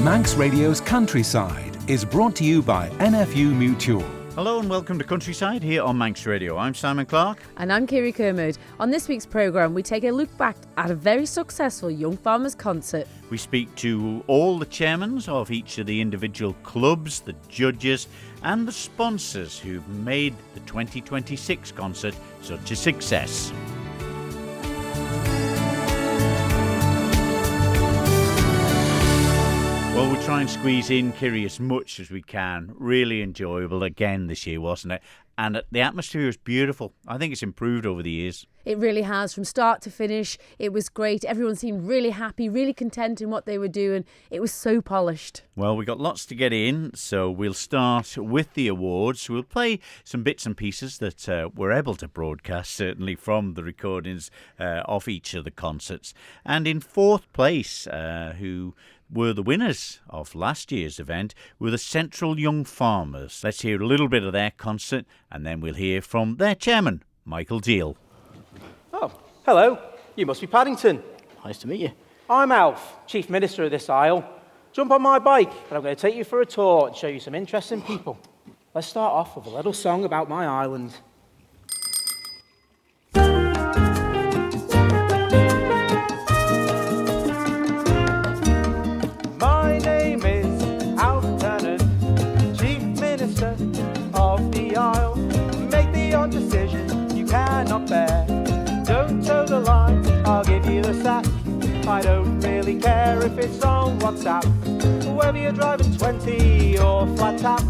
Manx Radio's Countryside is brought to you by NFU Mutual. Hello and welcome to Countryside here on Manx Radio. I'm Simon Clark. And I'm Kiri Kermode. On this week's programme, we take a look back at a very successful Young Farmers concert. We speak to all the chairmen of each of the individual clubs, the judges and the sponsors who've made the 2026 concert such a success. Well, we'll try and squeeze in, Kiri, as much as we can. Really enjoyable again this year, wasn't it? And the atmosphere is beautiful. I think it's improved over the years. It really has. From start to finish, it was great. Everyone seemed really happy, really content in what they were doing. It was so polished. Well, we've got lots to get in, so we'll start with the awards. We'll play some bits and pieces that we're able to broadcast, certainly from the recordings of each of the concerts. And in fourth place, who were the winners of last year's event, were the Central Young Farmers. Let's hear a little bit of their concert, and then we'll hear from their chairman, Michael Deal. Oh, hello. You must be Paddington. Nice to meet you. I'm Alf, Chief Minister of this isle. Jump on my bike, and I'm going to take you for a tour and show you some interesting people. Let's start off with a little song about my island. My name is Alf Tennant, Chief Minister of the isle. Make the odd decision you cannot bear. Don't toe the line, I'll give you the sack. I don't really care if it's on WhatsApp. Whether you're driving 20 or flat tap.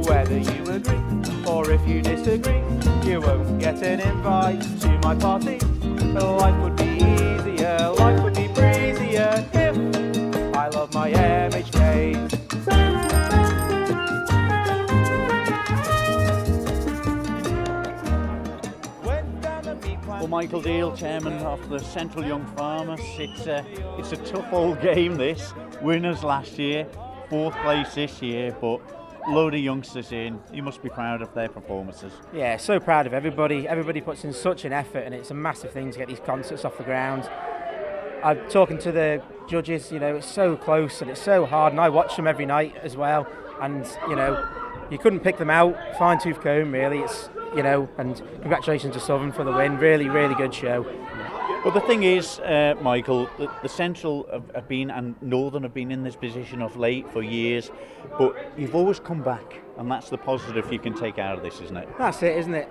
Whether you agree or if you disagree, you won't get an invite to my party. Life would be easier, life would be breezier if I love my MHKs. Well, Michael Deal, chairman of the Central Young Farmers. It's a tough old game, this. Winners last year, fourth place this year, but load of youngsters in. You must be proud of their performances. Yeah, so proud of everybody. Everybody puts in such an effort, and it's a massive thing to get these concerts off the ground. I'm talking to the judges, it's so close and it's so hard, and I watch them every night as well. And, you couldn't pick them out, fine tooth comb, really. It's, and congratulations to Southern for the win. Really, really good show. Well, the thing is, Michael, the Central have been and Northern have been in this position of late for years, but you've always come back, and that's the positive you can take out of this, isn't it? That's it, isn't it?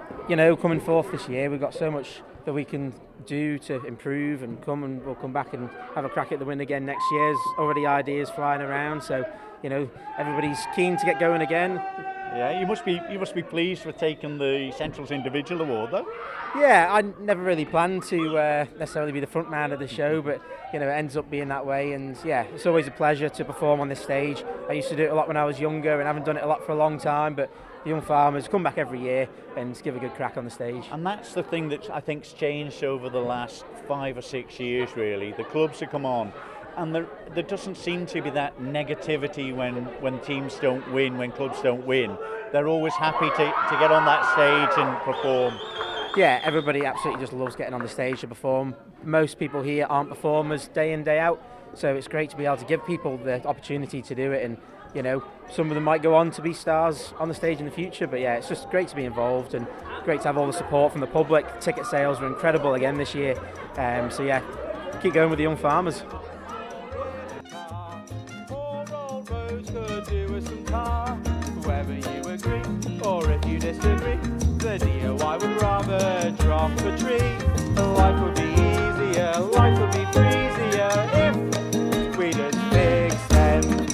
Coming fourth this year, we've got so much that we can do to improve and we'll come back and have a crack at the win again next year. There's already ideas flying around, so everybody's keen to get going again. Yeah, you must be pleased for taking the Central's individual award, though. Yeah, I never really planned to necessarily be the front man of the show, but it ends up being that way. And yeah, it's always a pleasure to perform on this stage. I used to do it a lot when I was younger, and haven't done it a lot for a long time. But the Young Farmers come back every year and give a good crack on the stage. And that's the thing that I think's changed over the last 5 or 6 years. Really, the clubs have come on. And there doesn't seem to be that negativity when teams don't win, when clubs don't win. They're always happy to get on that stage and perform. Yeah, everybody absolutely just loves getting on the stage to perform. Most people here aren't performers day in, day out, so it's great to be able to give people the opportunity to do it. And, some of them might go on to be stars on the stage in the future, but yeah, it's just great to be involved and great to have all the support from the public. Ticket sales were incredible again this year. So yeah, keep going with the Young Farmers. Whether you agree or if you disagree, the DOI would rather drop a tree. Life would be easier, life would be breezier if we just fixed them.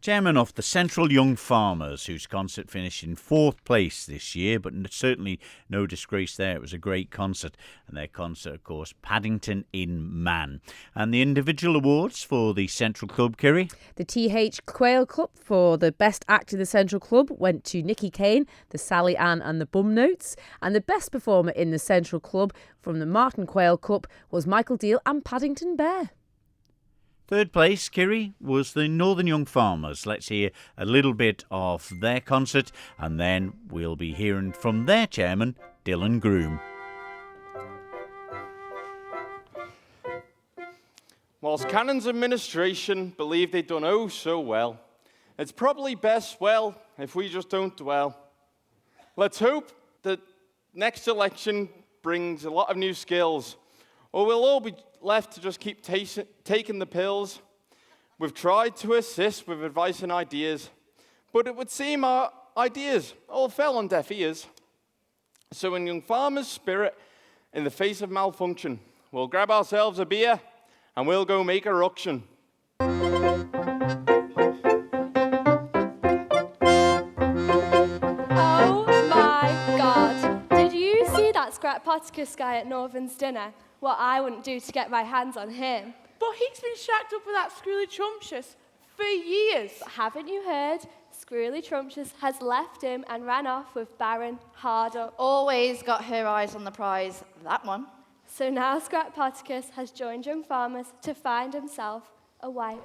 Chairman of the Central Young Farmers, whose concert finished in fourth place this year, but certainly no disgrace there. It was a great concert, and their concert, of course, Paddington in Man. And the individual awards for the Central Club, Kiri? The TH Quail Club for the best act in the Central Club went to Nicky Kane, the Sally Ann and the Bum Notes, and the best performer in the Central Club from the Martin Quail Cup was Michael Deal and Paddington Bear. Third place, Kiri, was the Northern Young Farmers. Let's hear a little bit of their concert, and then we'll be hearing from their chairman, Dylan Groom. Whilst Cannon's administration believed they'd done oh so well, it's probably best, well, if we just don't dwell. Let's hope that next election brings a lot of new skills, or we'll all be left to just keep taking the pills. We've tried to assist with advice and ideas, but it would seem our ideas all fell on deaf ears. So in Young Farmers' spirit, in the face of malfunction, we'll grab ourselves a beer and we'll go make a ruction. Scrappoticus guy at Northern's dinner, what I wouldn't do to get my hands on him. But he's been shacked up with that Screwly Trumptious for years. But haven't you heard? Screwly Trumptious has left him and ran off with Baron Hardup. Always got her eyes on the prize, that one. So now Scrappoticus has joined Young Farmers to find himself a wife.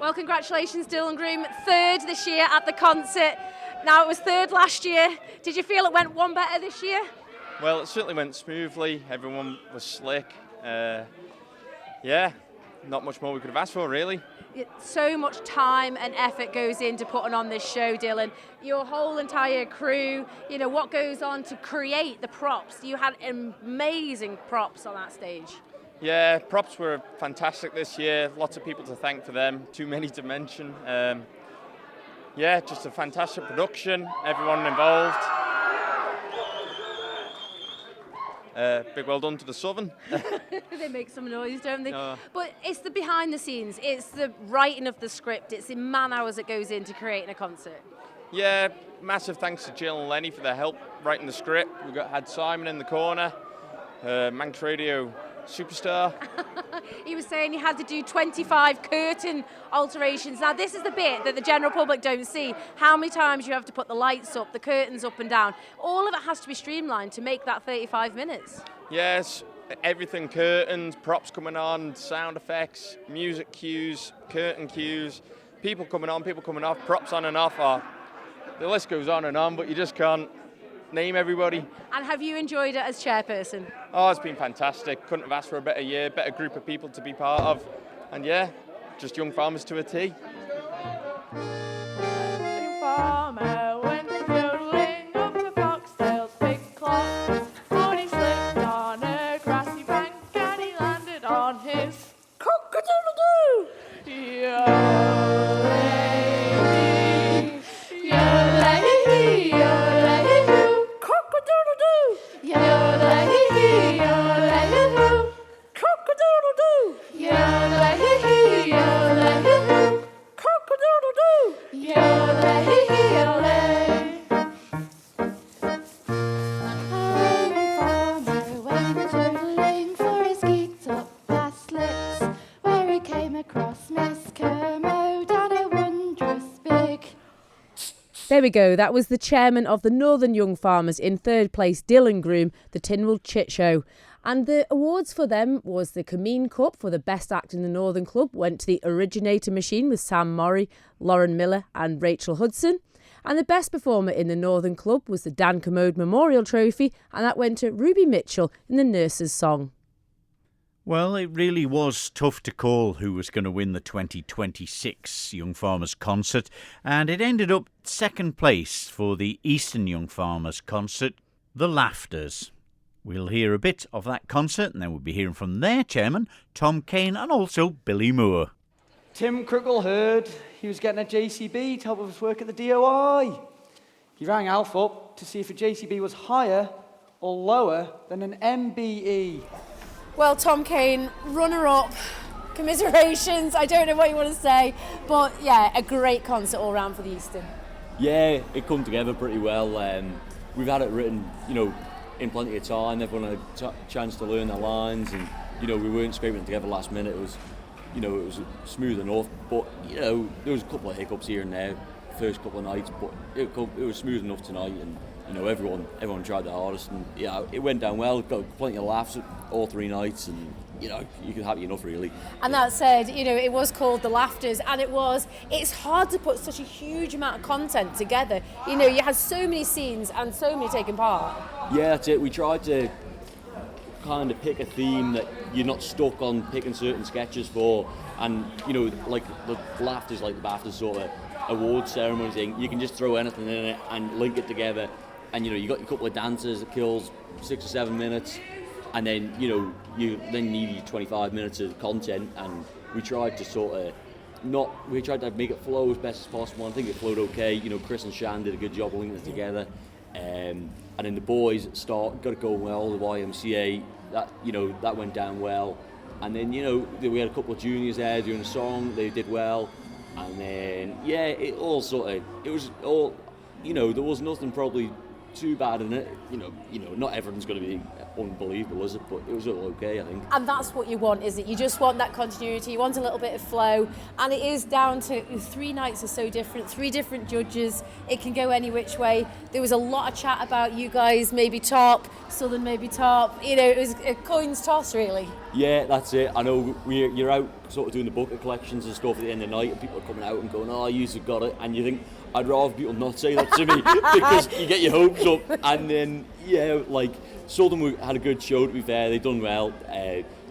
Well, congratulations, Dylan Groom. 3rd this year at the concert. Now, it was 3rd last year. Did you feel it went one better this year? Well, it certainly went smoothly. Everyone was slick. Yeah, not much more we could have asked for, really. So much time and effort goes into putting on this show, Dylan. Your whole entire crew, you know, what goes on to create the props? You had amazing props on that stage. Yeah, props were fantastic this year. Lots of people to thank for them. Too many to mention. Yeah, just a fantastic production. Everyone involved. Big well done to the Southern. They make some noise, don't they? But it's the behind the scenes, it's the writing of the script, it's the man hours that goes into creating a concert. Yeah, massive thanks to Jill and Lenny for their help writing the script. We had Simon in the corner, Manx Radio superstar. He was saying he had to do 25 curtain alterations. Now, this is the bit that the general public don't see. How many times you have to put the lights up, the curtains up and down. All of it has to be streamlined to make that 35 minutes. Yes, everything, curtains, props coming on, sound effects, music cues, curtain cues, people coming on, people coming off, props on and off. The list goes on, but you just can't name everybody. And have you enjoyed it as chairperson? Oh, it's been fantastic. Couldn't have asked for a better year, better group of people to be part of. And yeah, just Young Farmers to a T. Young farmer went yodeling up to Foxdale's big clock. But he slipped on a grassy bank and he landed on his cock-a-doodle-doo. Yodelay, yodelay, yodelay, cock-a-doodle-doo. Yodelay, yodelay, cock-a-doodle-doo. Yodelay, yodelay, cock-a-doodle-doo. Yodelay, yodelay. Farmer went yodeling for his geeked up past lips, where he came across Miss Kermode and a wondrous big. There we go. That was the chairman of the Northern Young Farmers in 3rd place, Dylan Groom, the Tynwald Chit Show. And the awards for them was the Cameen Cup for the best act in the Northern Club went to the Originator Machine with Sam Morrie, Lauren Miller and Rachel Hudson. And the best performer in the Northern Club was the Dan Commode Memorial Trophy, and that went to Ruby Mitchell in the Nurse's Song. Well, it really was tough to call who was going to win the 2026 Young Farmers Concert, and it ended up 2nd place for the Eastern Young Farmers Concert, The Laughters. We'll hear a bit of that concert, and then we'll be hearing from their chairman, Tom Kane, and also Billy Moore. Tim Crickle heard he was getting a JCB to help with his work at the DOI. He rang Alf up to see if a JCB was higher or lower than an MBE. Well, Tom Kane, runner-up, commiserations, I don't know what you want to say, but yeah, a great concert all round for the Eastern. Yeah, it come together pretty well. We've had it written, in plenty of time. Everyone had a chance to learn their lines, and we weren't scraping it together last minute. It was, it was smooth enough, but there was a couple of hiccups here and there, first couple of nights, but it was smooth enough tonight, and everyone tried their hardest, and it went down well. Got plenty of laughs all 3 nights, and you could happy enough, really. And that said, it was called The Laughters, and it's hard to put such a huge amount of content together. You had so many scenes and so many taking part. Yeah, that's it. We tried to kind of pick a theme that you're not stuck on picking certain sketches for, and like the BAFTA is like the BAFTA sort of award ceremony thing. You can just throw anything in it and link it together, and you got your couple of dances that kills 6 or 7 minutes, and then you then need your 25 minutes of content, and we tried to make it flow as best as possible. I think it flowed okay. Chris and Shan did a good job of linking it together. And then the boys got it going well. The YMCA, that went down well. And then we had a couple of juniors there doing a song. They did well. And then it was all there was nothing probably too bad in it. Not everything's going to be unbelievable, is it? But it was all okay, I think. And that's what you want, is it? You just want that continuity. You want a little bit of flow, and it is down to 3 nights are so different. 3 different judges. It can go any which way. There was a lot of chat about you guys maybe top, Southern maybe top. It was a coin's toss, really. Yeah, that's it. I know you're out sort of doing the bucket collections and stuff at the end of the night, and people are coming out and going, "Oh, you've got it," and you think, I'd rather people not say that to me because you get your hopes up. And then Southern had a good show, to be fair. They've done well.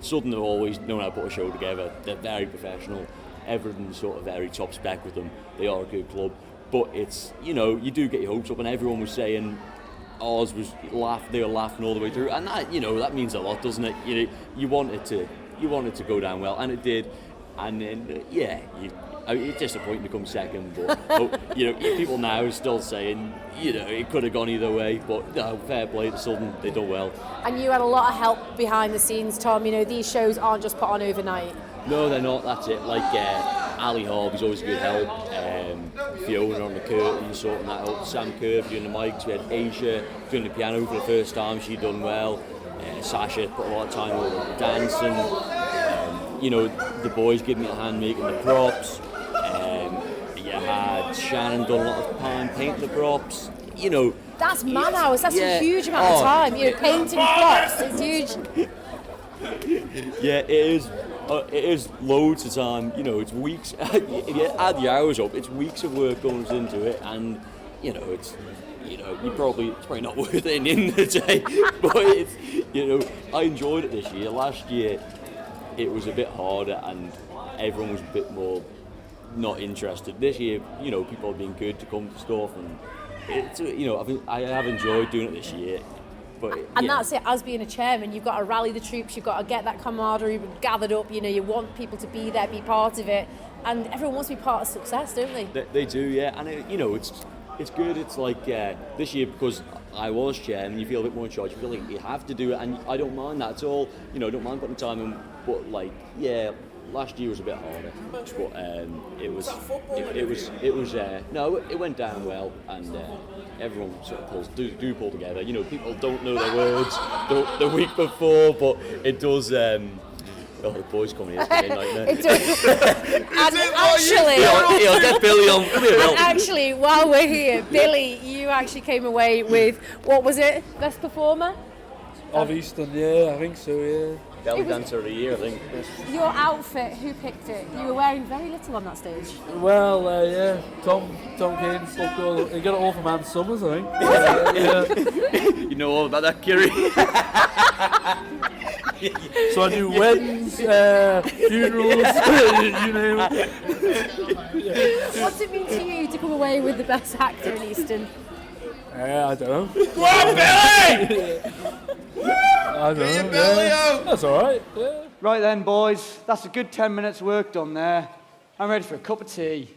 Southern have always known how to put a show together. They're very professional. Everything's sort of very top spec with them. They are a good club. But it's, you do get your hopes up, and everyone was saying ours they were laughing all the way through. And that, that means a lot, doesn't it? You want it to go down well, and it did. And then, it's disappointing to come second, but people now are still saying, it could have gone either way. But no, fair play to Southern, they done well. And you had a lot of help behind the scenes, Tom. These shows aren't just put on overnight. No, they're not. That's it. Like Ali Harvey's always a good help. Fiona on the curtain, sorting that out. Sam Kirby doing the mics. We had Asia doing the piano for the first time. She done well. Sasha put a lot of time over dancing. The boys gave me a hand making the props. You had Shannon done a lot of time painting the props. That's man hours. That's a huge amount of time. Painting props. It's huge. Yeah, it is. It is loads of time. It's weeks. If you add the hours up, it's weeks of work goes into it, and it's. It's probably not worth it in the day, but it's. I enjoyed it this year. Last year, it was a bit harder, and everyone was a bit more not interested. This year, people have been good to come to stuff, and it's, I have enjoyed doing it this year. But and that's it. As being a chairman, you've got to rally the troops. You've got to get that camaraderie gathered up. You want people to be there, be part of it, and everyone wants to be part of success, don't they? They do, yeah. And it's good. It's like this year, because I was chairman, you feel a bit more in charge. You feel like you have to do it, and I don't mind that at all. I don't mind putting time in. But last year was a bit harder. But it went down well, and everyone sort of do pull together. People don't know their words the week before, but it does. Oh, the boys coming here, it's a nightmare. It does. And actually, get Billy on. Come here, and actually, while we're here, Billy, you actually came away with, what was it? Best performer? Of Eastern, yeah, I think so, yeah. Belly dancer of the year, I think. Your outfit, who picked it? You were wearing very little on that stage. Well, yeah, Tom Kane, he got it all from Ann Summers, I think. Yeah. You know all about that, Kiri. So I do weddings, funerals, you name it. What's it mean to you to come away with the best actor in Eastern? I don't know. Go on, Billy! I don't know. Yeah. That's all right. Yeah. Right then, boys. That's a good 10 minutes work done there. I'm ready for a cup of tea.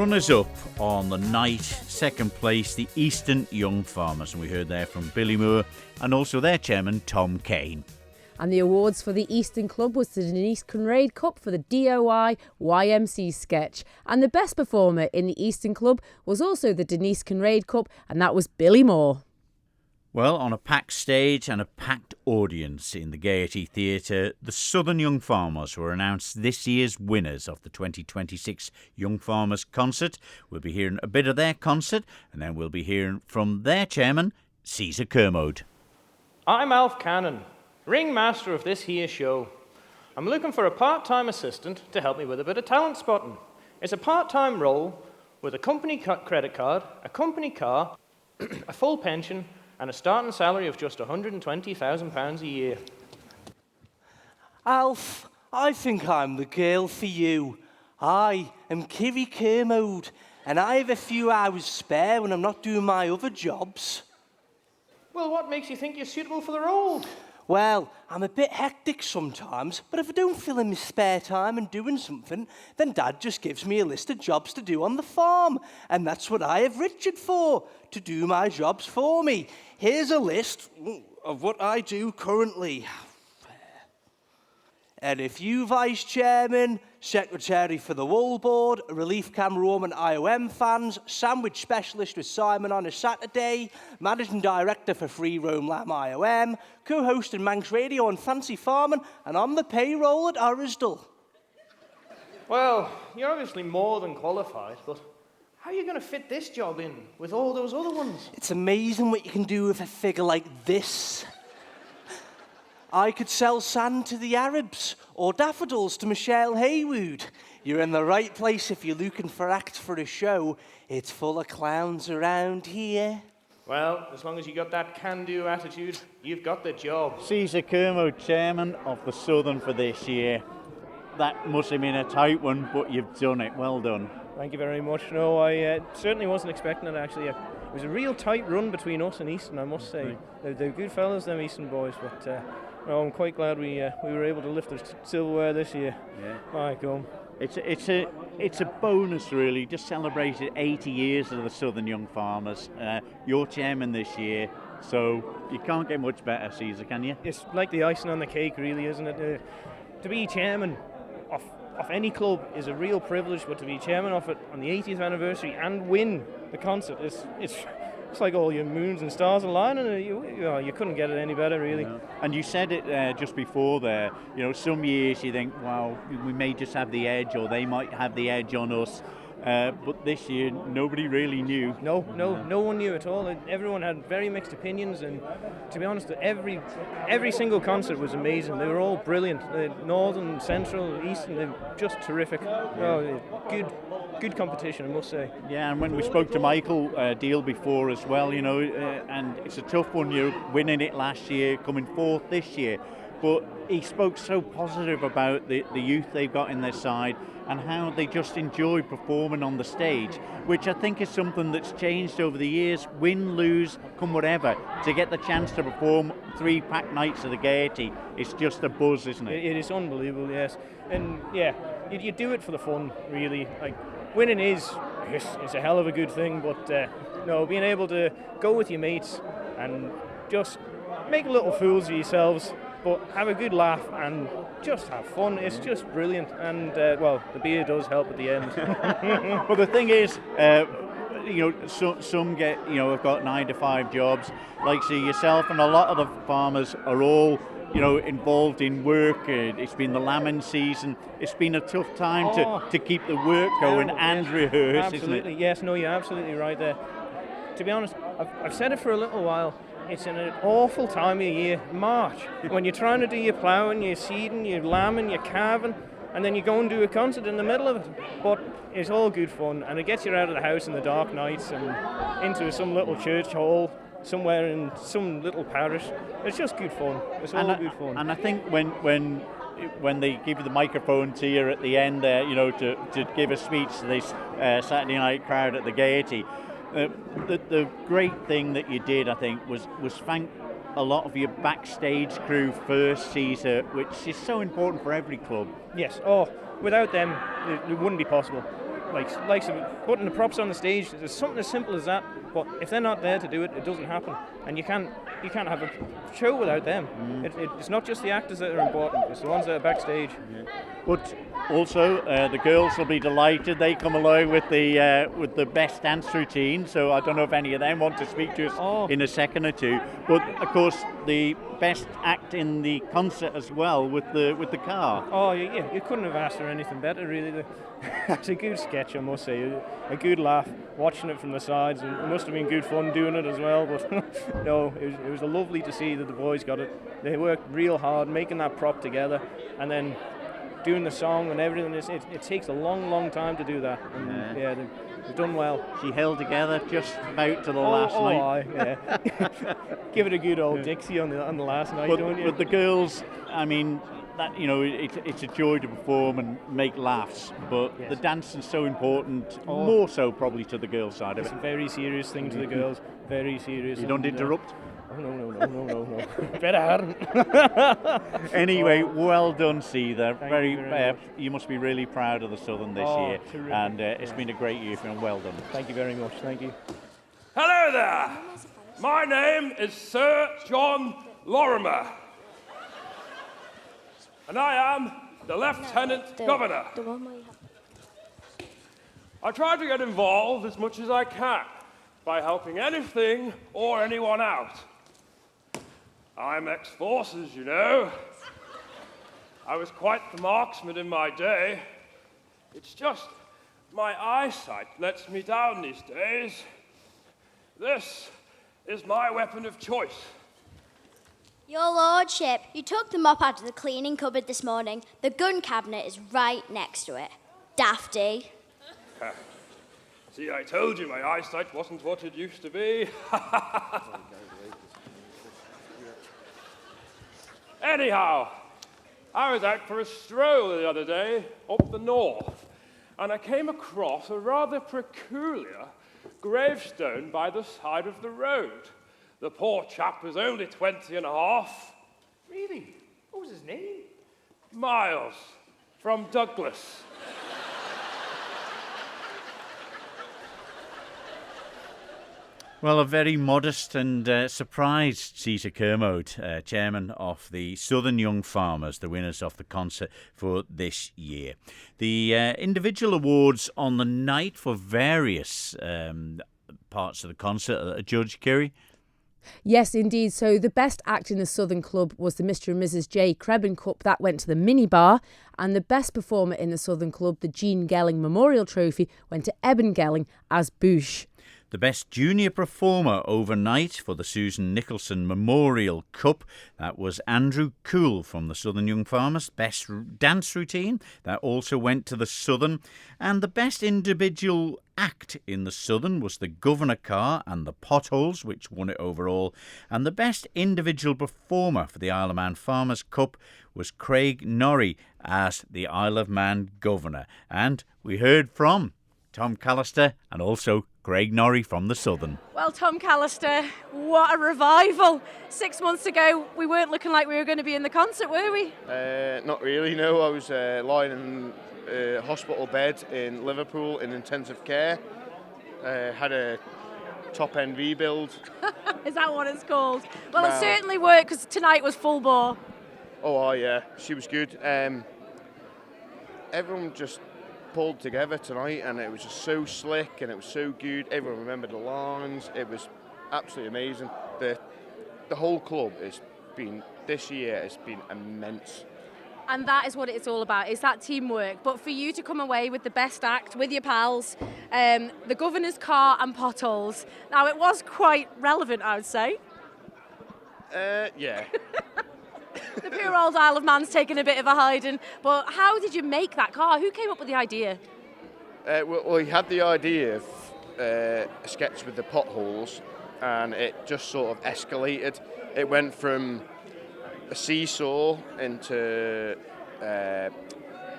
Runners-up on the night, second place, the Eastern Young Farmers. And we heard there from Billy Moore and also their chairman, Tom Kane. And the awards for the Eastern Club was the Denise Kinraid Cup for the DOI YMC sketch. And the best performer in the Eastern Club was also the Denise Kinraid Cup, and that was Billy Moore. Well, on a packed stage and a packed audience in the Gaiety Theatre, the Southern Young Farmers were announced this year's winners of the 2026 Young Farmers Concert. We'll be hearing a bit of their concert, and then we'll be hearing from their chairman, Caesar Kermode. I'm Alf Cannon, ringmaster of this here show. I'm looking for a part-time assistant to help me with a bit of talent spotting. It's a part-time role with a company credit card, a company car, a full pension, and a starting salary of just £120,000 a year. Alf, I think I'm the girl for you. I am Kiri Kermode, and I have a few hours spare when I'm not doing my other jobs. Well, what makes you think you're suitable for the role? Well, I'm a bit hectic sometimes, but if I don't feel in my spare time and doing something, then Dad just gives me a list of jobs to do on the farm. And that's what I have Richard for, to do my jobs for me. Here's a list of what I do currently. And if you Vice Chairman, Secretary for the Wool Board, Relief Camerawoman IOM fans, Sandwich Specialist with Simon on a Saturday, Managing Director for Free Roam Lamb IOM, co-host in Manx Radio on Fancy Farming, and on the payroll at Orisdale. Well, you're obviously more than qualified, but how are you going to fit this job in with all those other ones? It's amazing what you can do with a figure like this. I could sell sand to the Arabs or daffodils to Michelle Haywood. You're in the right place if you're looking for acts for a show. It's full of clowns around here. Well, as long as you got that can-do attitude, you've got the job. Caesar Kermode, chairman of the Southern for this year. That must have been a tight one, but you've done it. Well done. Thank you very much. No, I certainly wasn't expecting it, actually. It was a real tight run between us and Easton, I must say. They're good fellas, them Easton boys, but no, I'm quite glad we were able to lift the silverware this year. Yeah. My God. It's a bonus, really. Just celebrated 80 years of the Southern Young Farmers. You're chairman this year, so you can't get much better, Caesar, can you? It's like the icing on the cake, really, isn't it? To be chairman of any club is a real privilege, but to be chairman of it on the 80th anniversary and win the concert, it's like all your moons and stars aligning, and you couldn't get it any better, really. No. And you said it just before there, some years you think, wow, we may just have the edge, or they might have the edge on us. But this year, nobody really knew. No one knew at all. Everyone had very mixed opinions, and to be honest, every single concert was amazing. They were all brilliant. Northern, Central, Eastern, they're just terrific. Good competition, I must say. Yeah, and when we spoke to Michael Deal before as well, and it's a tough one, winning it last year, coming fourth this year. But he spoke so positive about the youth they've got in their side and how they just enjoy performing on the stage, which I think is something that's changed over the years. Win, lose, come whatever, to get the chance to perform 3 packed nights of the Gaiety, it's just a buzz, isn't it? It is unbelievable, yes. And yeah, you do it for the fun, really. Like, winning is a hell of a good thing, but being able to go with your mates and just make little fools of yourselves, but have a good laugh and just have fun. It's just brilliant. And, the beer does help at the end. Well, the thing is, some get, have got 9-to-5 jobs, like yourself, and a lot of the farmers are all, involved in work. It's been the lambing season. It's been a tough time to keep the work going and rehearse, absolutely. Isn't it? Yes, no, you're absolutely right there. To be honest, I've said it for a little while. It's an awful time of year, March, when you're trying to do your ploughing, your seeding, your lambing, your calving, and then you go and do a concert in the middle of it. But it's all good fun, and it gets you out of the house in the dark nights and into some little church hall somewhere in some little parish. It's just good fun. It's all good fun. And I think when they give the microphone to you at the end there, to give a speech to this Saturday night crowd at the Gaiety, the great thing that you did, I think, was thank a lot of your backstage crew first, Caesar, which is so important for every club. Yes. Oh, without them, it wouldn't be possible. like putting the props on the stage. There's something as simple as that. But if they're not there to do it, it doesn't happen. And you can't have a show without them. It's not just the actors that are important. It's the ones that are backstage. But also, the girls will be delighted. They come along with the best dance routine. So I don't know if any of them want to speak to us in a second or two. But of course, the best act in the concert as well with the car. Oh yeah, you couldn't have asked for anything better, really. It's a good sketch, I must say. A good laugh watching it from the sides, and it must have been good fun doing it as well. But no, it was lovely to see that the boys got it. They worked real hard making that prop together, and then doing the song and everything. It takes a long time to do that. And yeah, they've done well. She held together just about to the last night. Aye, yeah. Give it a good old Dixie on the last night, don't you? But the girls, I mean, that it's a joy to perform and make laughs. But the dancing's so important, more so probably to the girls' side of it. It's a very serious thing to the girls. Very serious. You don't interrupt. Oh, no. Better hadn't. Anyway, well done, Seether. Thank you very much. You must be really proud of the Southern this year. Terrific. And it's been a great year for you, and well done. Thank you very much. Thank you. Hello there. My name is Sir John Lorimer. And I am the Lieutenant Governor. I try to get involved as much as I can by helping anything or anyone out. I'm ex-forces, you know. I was quite the marksman in my day. It's just my eyesight lets me down these days. This is my weapon of choice. Your Lordship, you took the mop out of the cleaning cupboard this morning. The gun cabinet is right next to it. Dafty. See, I told you my eyesight wasn't what it used to be. Anyhow, I was out for a stroll the other day up the north, and I came across a rather peculiar gravestone by the side of the road. The poor chap was only 20 and a half. Really? What was his name? Miles, from Douglas. Well, a very modest and surprised Seether Kermode, chairman of the Southern Young Farmers, the winners of the concert for this year. The individual awards on the night for various parts of the concert, Judge Kerry? Yes, indeed. So the best act in the Southern Club was the Mr. and Mrs. J. Krebin Cup. That went to the minibar. And the best performer in the Southern Club, the Jean Gelling Memorial Trophy, went to Eben Gelling as Boosh. The best junior performer overnight for the Susan Nicholson Memorial Cup, that was Andrew Cool from the Southern Young Farmers. Best dance routine, that also went to the Southern. And the best individual act in the Southern was the Governor Car and the Potholes, which won it overall. And the best individual performer for the Isle of Man Farmers Cup was Craig Norrie as the Isle of Man Governor. And we heard from Tom Callister and also Craig Norrie from the Southern. Well, Tom Callister, what a revival. 6 months ago, we weren't looking like we were going to be in the concert, were we? Not really, no. I was lying in a hospital bed in Liverpool in intensive care. Had a top-end rebuild. Is that what it's called? Well, it certainly worked because tonight was full bore. Oh, yeah, she was good. Everyone just pulled together tonight, and it was just so slick and it was so good. Everyone remembered the lines. It was absolutely amazing. The whole club this year has been immense. And that is what it's all about, it's that teamwork. But for you to come away with the best act with your pals, the Governor's Car and Potholes, now it was quite relevant, I would say. Yeah. The poor old Isle of Man's taken a bit of a hiding. But how did you make that car? Who came up with the idea? Well, he had the idea of a sketch with the potholes, and it just sort of escalated. It went from a seesaw into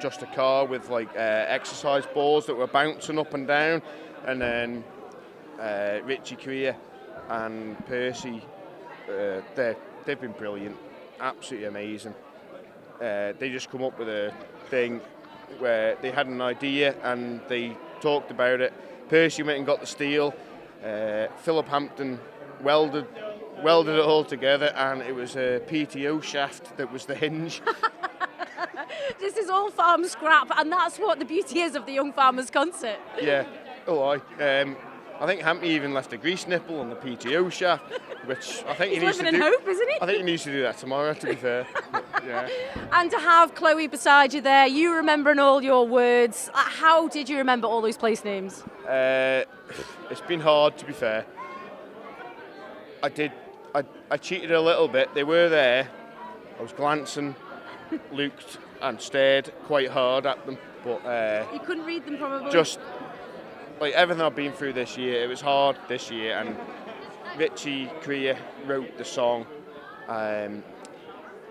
just a car with like exercise balls that were bouncing up and down, and then Richie Creer and Percy, they've been brilliant. Absolutely amazing. They just come up with a thing where they had an idea and they talked about it. Percy went and got the steel. Philip Hampton welded it all together, and it was a PTO shaft that was the hinge. This is all farm scrap, and that's what the beauty is of the Young Farmers Concert. Yeah. Oh, I think Hampton even left a grease nipple on the PTO shaft, which I think He's he needs to living do. in hope, isn't he? I think he needs to do that tomorrow, to be fair. Yeah. And to have Chloe beside you there, you remembering all your words. How did you remember all those place names? It's been hard, to be fair. I cheated a little bit. They were there. I was glancing, looked, and stared quite hard at them. But You couldn't read them probably? just like everything I've been through this year, it was hard this year. And Richie Krier wrote the song, and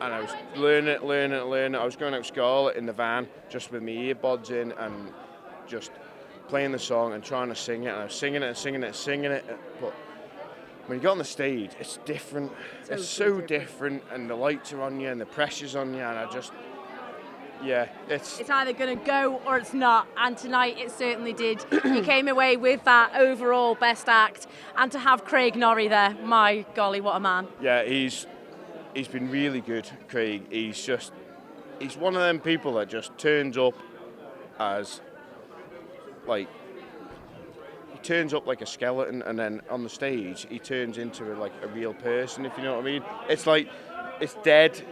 I was learning it. I was going out Scarlet in the van, just with my earbuds in, and just playing the song and trying to sing it. And I was singing it. But when you get on the stage, it's different. It's so different, and the lights are on you, and the pressure's on you, and I just, yeah, it's either going to go or it's not, and tonight it certainly did. You came away with that overall best act, and to have Craig Norrie there, my golly, what a man. Yeah, he's been really good, Craig. He's one of them people that just turns up as, like, he turns up like a skeleton, and then on the stage he turns into a real person, if you know what I mean. It's like, it's dead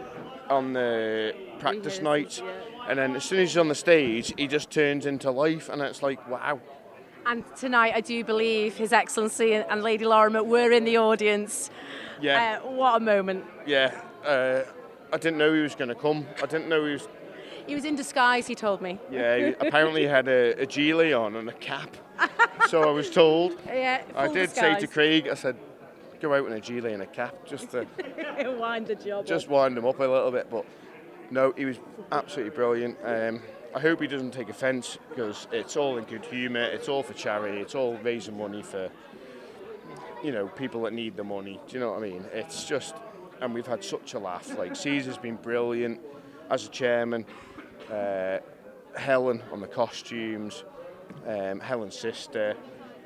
on the practice nights, and then as soon as he's on the stage, he just turns into life, and it's like, wow. And tonight I do believe His Excellency and Lady Lorimer were in the audience. Yeah. What a moment. Yeah, I didn't know he was going to come. I didn't know he was... He was in disguise, he told me. Yeah, he apparently had a gilet on and a cap, so I was told. Yeah, I full did disguise. say to Craig, I said, go out in a gilet and a cap, just to wind the job just up. wind him up a little bit. But no, he was absolutely brilliant. I hope he doesn't take offence, because it's all in good humour, it's all for charity, it's all raising money for, people that need the money. Do you know what I mean? It's just, and we've had such a laugh. Like, Caesar's been brilliant as a chairman. Helen on the costumes, Helen's sister,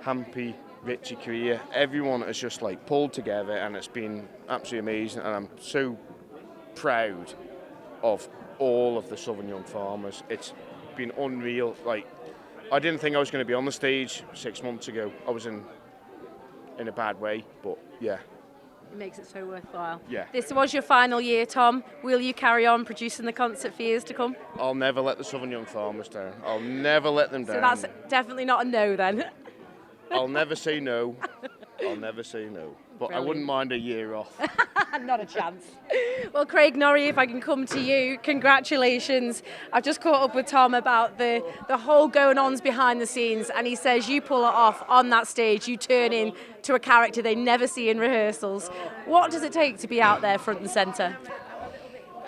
Hampy, Richie Krier, everyone has just pulled together, and it's been absolutely amazing, and I'm so proud of all of the Southern Young Farmers. It's been unreal. I didn't think I was going to be on the stage 6 months ago. I was in a bad way, but yeah. It makes it so worthwhile. Yeah. This was your final year, Tom. Will you carry on producing the concert for years to come? I'll never let the Southern Young Farmers down. I'll never let them down. So that's definitely not a no then. I'll never say no. I'll never say no. But I wouldn't mind a year off. Not a chance. Well, Craig Norrie, if I can come to you, congratulations. I've just caught up with Tom about the whole going-ons behind the scenes, and he says you pull it off on that stage. You turn into a character they never see in rehearsals. What does it take to be out there front and centre?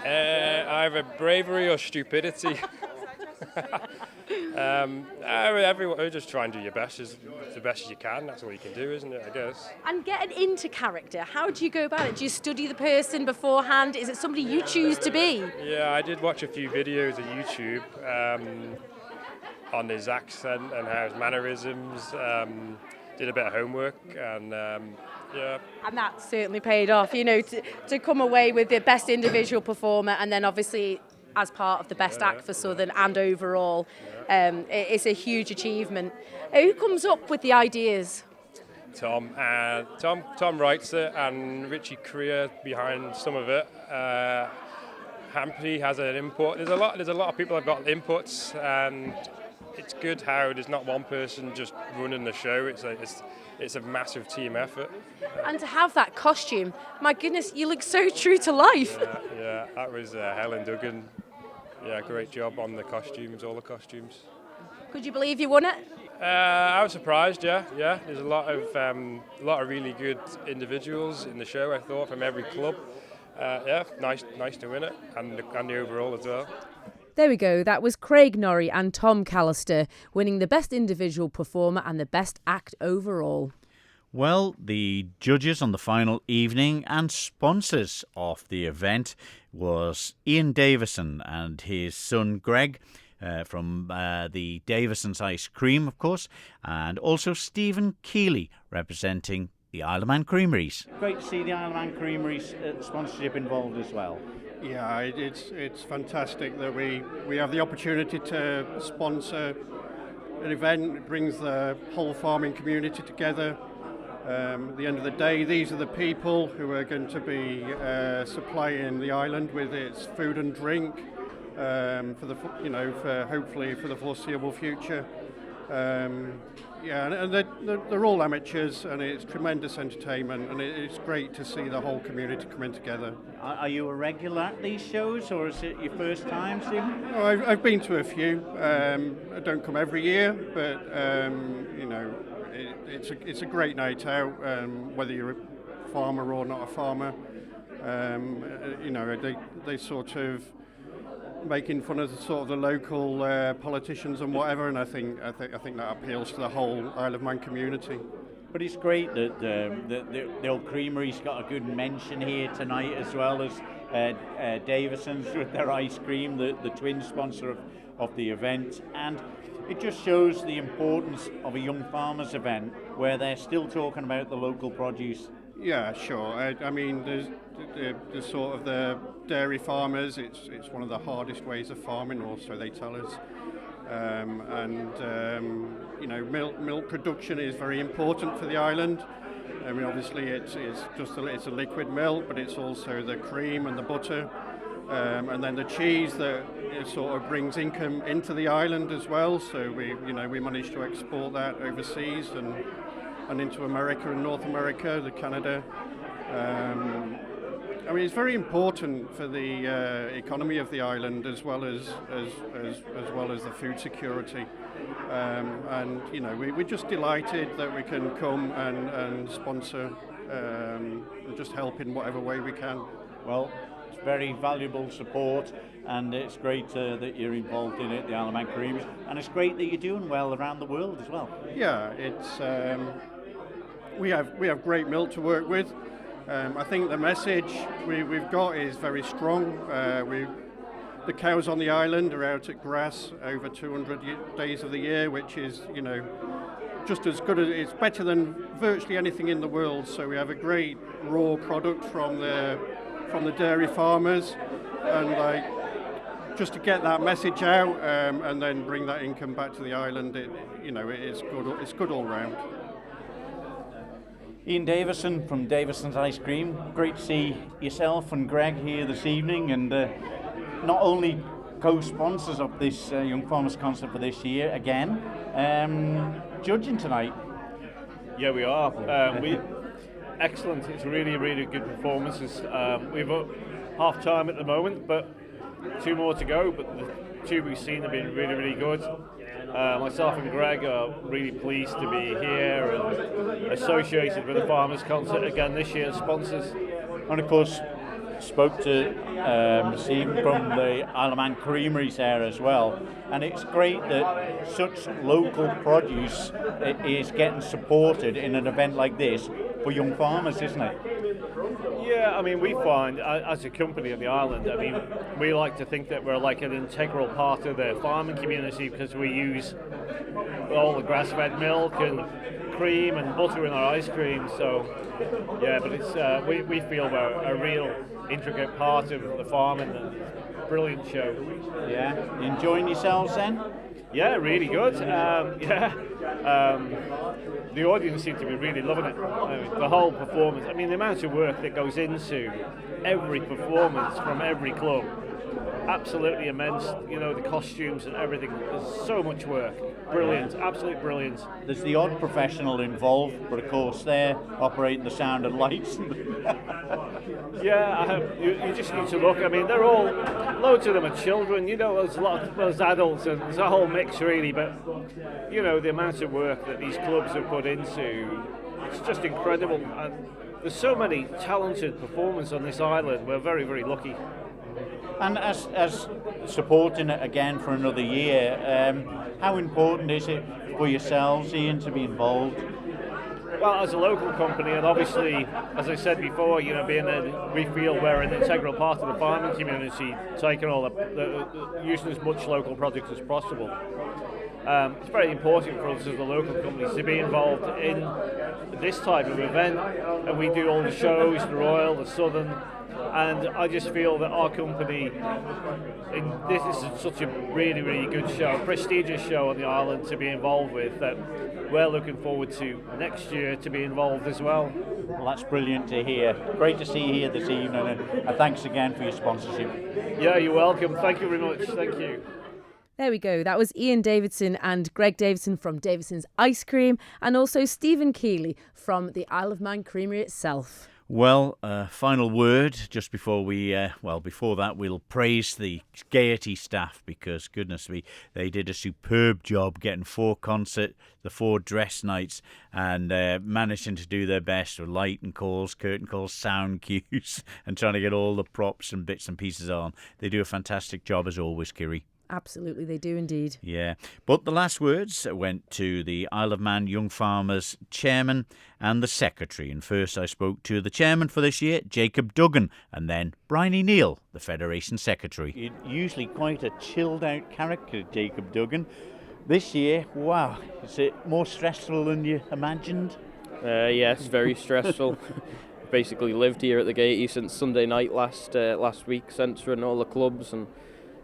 Either bravery or stupidity. Everyone, just try and do your best, as the best as you can. That's all you can do, isn't it, I guess? And getting into character, how do you go about it? Do you study the person beforehand? Is it somebody you choose to be? Yeah, I did watch a few videos on YouTube on his accent and how his mannerisms. Did a bit of homework, and yeah. And that certainly paid off, to come away with the best individual performer, and then obviously as part of the best act for Southern and overall. It's a huge achievement. Who comes up with the ideas? Tom writes it, and Richie Krier behind some of it. Hampy has an input. There's a lot of people that have got inputs, and it's good how there's not one person just running the show. It's a massive team effort. And to have that costume, my goodness, you look so true to life. Yeah, that was Helen Duggan. Yeah, great job on the costumes, all the costumes. Could you believe you won it? I was surprised. Yeah. There's a lot of really good individuals in the show. I thought from every club. Nice to win it, and the overall as well. There we go. That was Craig Norrie and Tom Callister winning the Best Individual Performer and the Best Act overall. Well, the judges on the final evening and sponsors of the event was Ian Davison and his son Greg, from the Davison's Ice Cream, of course, and also Stephen Keeley representing the Isle of Man Creameries. Great to see the Isle of Man Creameries sponsorship involved as well. Yeah, it's fantastic that we have the opportunity to sponsor an event. It brings the whole farming community together. At the end of the day, these are the people who are going to be supplying the island with its food and drink for hopefully for the foreseeable future. And they're all amateurs, and it's tremendous entertainment, and it's great to see the whole community coming together. Are you a regular at these shows, or is it your first time, Stephen? Oh, I've been to a few. I don't come every year, but it's a great night out, whether you're a farmer or not a farmer. They sort of making fun of the local politicians and whatever, and I think that appeals to the whole Isle of Man community. But it's great that the old creamery's got a good mention here tonight, as well as Davison's with their ice cream, the twin sponsor of the event, and it just shows the importance of a young farmers event where they're still talking about the local produce. Yeah, sure. I mean, there's sort of the dairy farmers. It's one of the hardest ways of farming, or so they tell us. Milk production is very important for the island. I mean, obviously it's a liquid milk, but it's also the cream and the butter, and then the cheese that sort of brings income into the island as well. So we managed to export that overseas and into America and North America, Canada. It's very important for the economy of the island, as well as the food security. We're just delighted that we can come and sponsor and just help in whatever way we can. Well, it's very valuable support, and it's great that you're involved in it, the Isle of Man Creameries, and it's great that you're doing well around the world as well. Yeah, it's we have great milk to work with. I think the message we've got is very strong. The cows on the island are out at grass over 200 days of the year, which is, just as good as, it's better than virtually anything in the world. So we have a great raw product from the dairy farmers, and just to get that message out and then bring that income back to the island, it's good. It's good all round. Ian Davison from Davison's Ice Cream. Great to see yourself and Greg here this evening, and not only co-sponsors of this Young Farmers Concert for this year again, judging tonight. Yeah, we are. Excellent. It's really good performances. We've half time at the moment, but 2 more to go. But the 2 we've seen have been really good. Myself and Greg are really pleased to be here and associated with the Farmers Concert again this year as sponsors. And of course, spoke to Steve from the Isle of Man Creameries there as well, and it's great that such local produce is getting supported in an event like this for young farmers, isn't it? Yeah, I mean, we find as a company of the island, we like to think that we're like an integral part of the farming community, because we use all the grass-fed milk and cream and butter in our ice cream. So yeah, but it's we feel we're a real intricate part of the farm, and a brilliant show. Yeah, enjoying yourselves then? Yeah, really good. The audience seem to be really loving it. The whole performance. I mean, the amount of work that goes into every performance from every club, absolutely immense. The costumes and everything. There's so much work. Brilliant, absolutely brilliant. There's the odd professional involved, but of course they're operating the sound and lights. Yeah, you just need to look. I mean, they're all, loads of them are children. There's adults, and there's a whole mix really. But the amount of work that these clubs have put into, it's just incredible. And there's so many talented performers on this island. We're very lucky. And as supporting it again for another year, how important is it for yourselves, Ian, to be involved? Well, as a local company, and obviously, as I said before, you know, we feel we're an integral part of the farming community, taking all using as much local products as possible. It's very important for us as a local company to be involved in this type of event, and we do all the shows, the Royal, the Southern, and I just feel that our company, this is such a really, really good show, a prestigious show on the island to be involved with, that we're looking forward to next year to be involved as well. Well, that's brilliant to hear. Great to see you here this evening, and thanks again for your sponsorship. Yeah, you're welcome. Thank you very much. Thank you. There we go. That was Ian Davidson and Greg Davidson from Davidson's Ice Cream, and also Stephen Keeley from the Isle of Man Creamery itself. Well, final word just before before that, we'll praise the Gaiety staff because, goodness me, they did a superb job getting 4 concerts, the 4 dress nights, and managing to do their best with lighting calls, curtain calls, sound cues, and trying to get all the props and bits and pieces on. They do a fantastic job as always, Kiri. Absolutely, they do indeed. Yeah, but the last words went to the Isle of Man Young Farmers chairman and the secretary. And first I spoke to the chairman for this year, Jacob Duggan, and then Bryony Neal, the federation secretary. You're usually quite a chilled out character, Jacob Duggan. This year, wow, is it more stressful than you imagined? Yes, very stressful. Basically lived here at the Gaiety since Sunday night last week, censoring all the clubs, and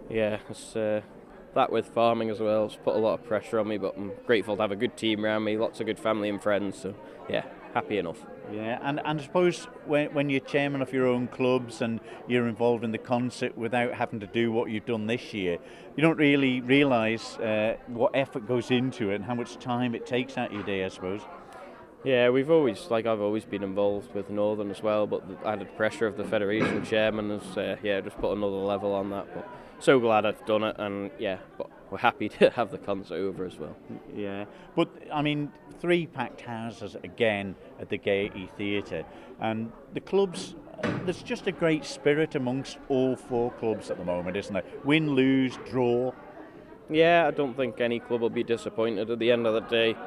yeah, it's that with farming as well. It's put a lot of pressure on me, but I'm grateful to have a good team around me, lots of good family and friends, so yeah, happy enough. Yeah, and I suppose when you're chairman of your own clubs and you're involved in the concert without having to do what you've done this year, you don't really realise what effort goes into it and how much time it takes out of your day, I suppose. Yeah, I've always been involved with Northern as well, but the added pressure of the federation chairman has just put another level on that. But so glad I've done it, and yeah, but we're happy to have the concert over as well. Yeah, but I mean, 3 packed houses again at the Gaiety Theatre, and the clubs, there's just a great spirit amongst all 4 clubs at the moment, isn't there? Win, lose, draw. Yeah, I don't think any club will be disappointed at the end of the day.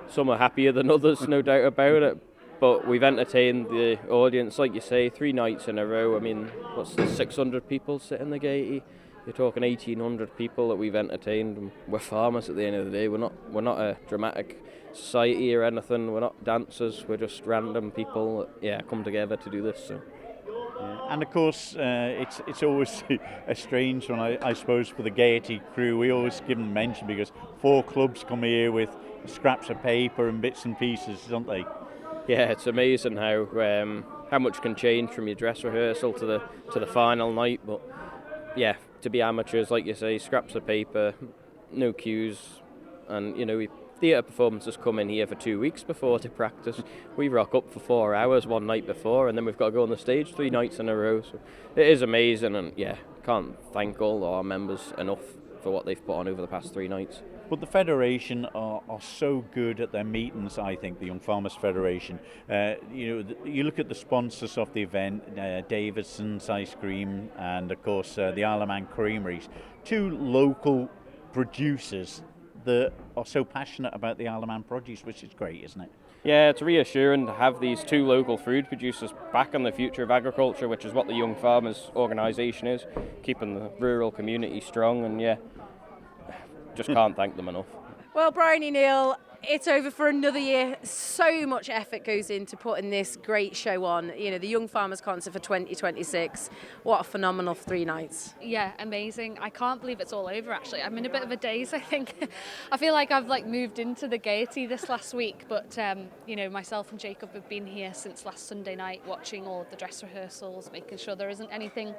Some are happier than others, no doubt about it. But we've entertained the audience, like you say, 3 nights in a row. I mean, what's the 600 people sit in the Gaiety? You're talking 1,800 people that we've entertained. And we're farmers at the end of the day. We're not a dramatic society or anything. We're not dancers. We're just random people that come together to do this. So. Yeah. And of course, it's always a strange one, I suppose, for the Gaiety crew. We always give them mention because 4 clubs come here with scraps of paper and bits and pieces, don't they? Yeah, it's amazing how much can change from your dress rehearsal to the final night. But yeah, to be amateurs, like you say, scraps of paper, no cues, and theatre performances come in here for 2 weeks before to practice. We rock up for 4 hours one night before, and then we've got to go on the stage 3 nights in a row. So it is amazing, and yeah, can't thank all our members enough for what they've put on over the past 3 nights. But the Federation are so good at their meetings, I think, the Young Farmers Federation. You look at the sponsors of the event, Davidson's Ice Cream and, of course, the Isle of Man Creameries, 2 local producers that are so passionate about the Isle of Man produce, which is great, isn't it? Yeah, it's reassuring to have these 2 local food producers back on the future of agriculture, which is what the Young Farmers organisation is, keeping the rural community strong, and yeah, just can't thank them enough. Well, Bryony Neal, it's over for another year. So much effort goes into putting this great show on. The Young Farmers Concert for 2026. What a phenomenal 3 nights. Yeah, amazing. I can't believe it's all over, actually. I'm in a bit of a daze, I think. I feel like I've moved into the Gaiety this last week, but myself and Jacob have been here since last Sunday night, watching all of the dress rehearsals, making sure there isn't anything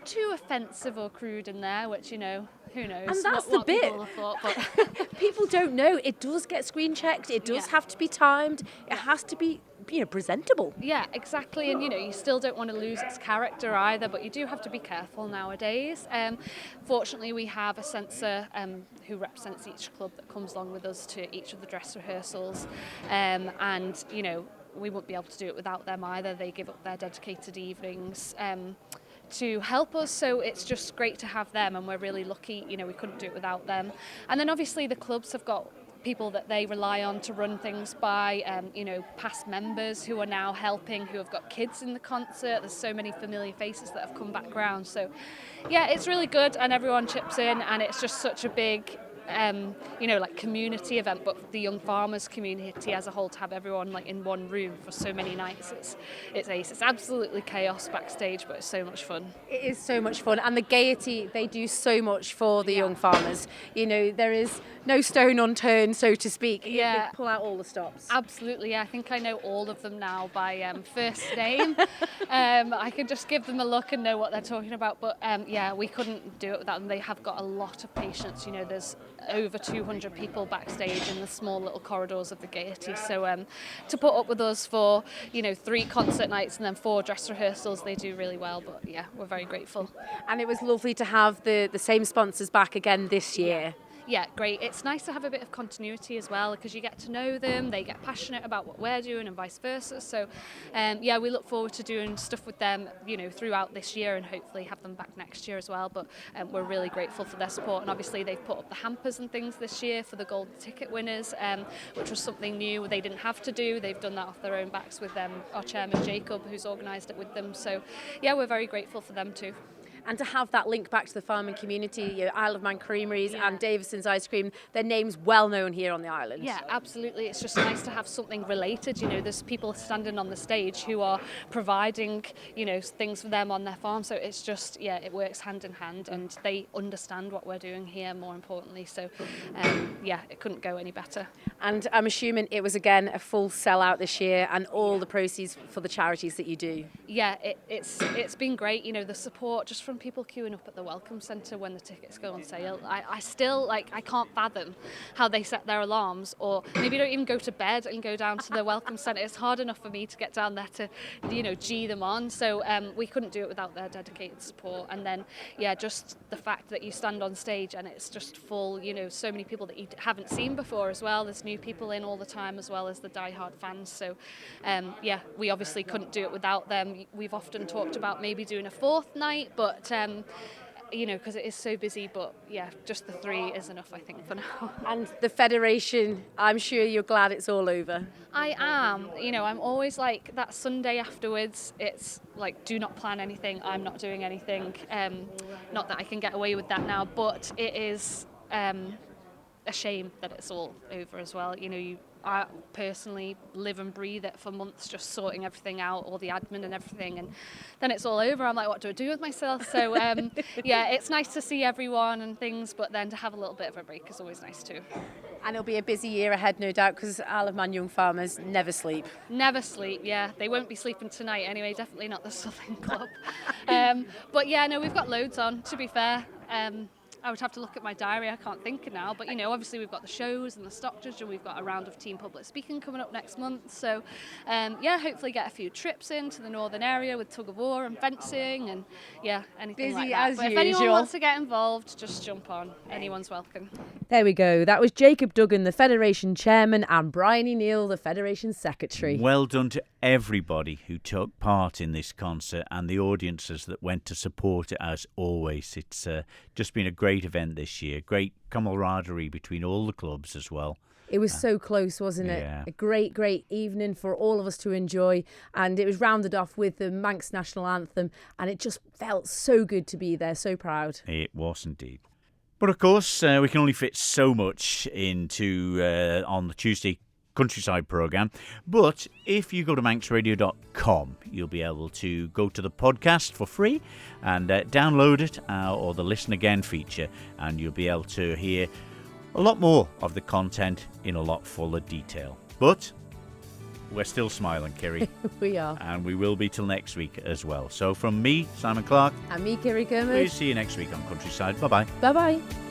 too offensive or crude in there, which, who knows. And that's the bit. People have thought, but people don't know. It does get screen checked. It does have to be timed. It has to be, presentable. Yeah, exactly. And, you still don't want to lose its character either, but you do have to be careful nowadays. Fortunately, we have a censor who represents each club that comes along with us to each of the dress rehearsals. And, we won't be able to do it without them either. They give up their dedicated evenings to help us, so it's just great to have them, and we're really lucky, we couldn't do it without them. And then obviously the clubs have got people that they rely on to run things by, past members who are now helping, who have got kids in the concert. There's so many familiar faces that have come back round. So, yeah, it's really good, and everyone chips in, and it's just such a big community event, but the young farmers community as a whole, to have everyone like in one room for so many nights, it's ace. It's absolutely chaos backstage, but it's so much fun. It is so much fun, and the Gaiety, they do so much for the young farmers. There is no stone unturned, so to speak. Yeah, they pull out all the stops. Absolutely. I think I know all of them now by first name. I can just give them a look and know what they're talking about, but we couldn't do it without them. They have got a lot of patience. There's over 200 people backstage in the small little corridors of the Gaiety, so to put up with us for 3 concert nights and then 4 dress rehearsals, they do really well. But yeah, we're very grateful. And it was lovely to have the same sponsors back again this year. Yeah, great. It's nice to have a bit of continuity as well, because you get to know them, they get passionate about what we're doing and vice versa. So, we look forward to doing stuff with them, throughout this year, and hopefully have them back next year as well. But we're really grateful for their support, and obviously they've put up the hampers and things this year for the golden ticket winners, which was something new they didn't have to do. They've done that off their own backs with our chairman Jacob, who's organised it with them. So, yeah, we're very grateful for them too. And to have that link back to the farming community, Isle of Man Creameries and Davison's Ice Cream, their name's well known here on the island. Yeah, absolutely. It's just nice to have something related. There's people standing on the stage who are providing, things for them on their farm. So it's just, it works hand in hand, and they understand what we're doing here, more importantly. So, it couldn't go any better. And I'm assuming it was, again, a full sellout this year, and all the proceeds for the charities that you do. Yeah, it's been great. The support just from people queuing up at the Welcome Centre when the tickets go on sale. I still, I can't fathom how they set their alarms, or maybe don't even go to bed and go down to the Welcome Centre. It's hard enough for me to get down there to, G them on. So we couldn't do it without their dedicated support. And then, just the fact that you stand on stage and it's just full, so many people that you haven't seen before as well. There's new people in all the time, as well as the die-hard fans. So, we obviously couldn't do it without them. We've often talked about maybe doing a 4th night, but because it is so busy, but just the 3 is enough, I think, for now. And the Federation, I'm sure you're glad it's all over. I am. I'm always like, that Sunday afterwards, it's like, do not plan anything, I'm not doing anything. Not that I can get away with that now, but it is a shame that it's all over as well. I personally live and breathe it for months, just sorting everything out, all the admin and everything, and then it's all over. I'm like, what do I do with myself? So, it's nice to see everyone and things, but then to have a little bit of a break is always nice too. And it'll be a busy year ahead, no doubt, because Isle of Man young farmers never sleep. Never sleep, yeah. They won't be sleeping tonight anyway, definitely not the Southern Club. But we've got loads on, to be fair. I would have to look at my diary, I can't think now, but obviously we've got the shows and the stock judge, and we've got a round of team public speaking coming up next month, so hopefully get a few trips into the northern area with tug of war and fencing and anything busy like that. as But if usual. anyone wants to get involved, just jump on, anyone's welcome. There we go. That was Jacob Duggan, the Federation Chairman, and Bryony Neal, the Federation Secretary. Well done to everybody who took part in this concert and the audiences that went to support it as always. It's just been a great event this year. Great camaraderie between all the clubs as well. It was so close, wasn't it? Yeah. A great, great evening for all of us to enjoy. And it was rounded off with the Manx National Anthem. And it just felt so good to be there. So proud. It was indeed. But of course, we can only fit so much into on the Tuesday Countryside programme. But if you go to manxradio.com, you'll be able to go to the podcast for free and download it, or the Listen Again feature, and you'll be able to hear a lot more of the content in a lot fuller detail. But we're still smiling, Kerry. We are. And we will be till next week as well. So from me, Simon Clark. And me, Kerry Kermode. We'll see you next week on Countryside. Bye-bye. Bye-bye.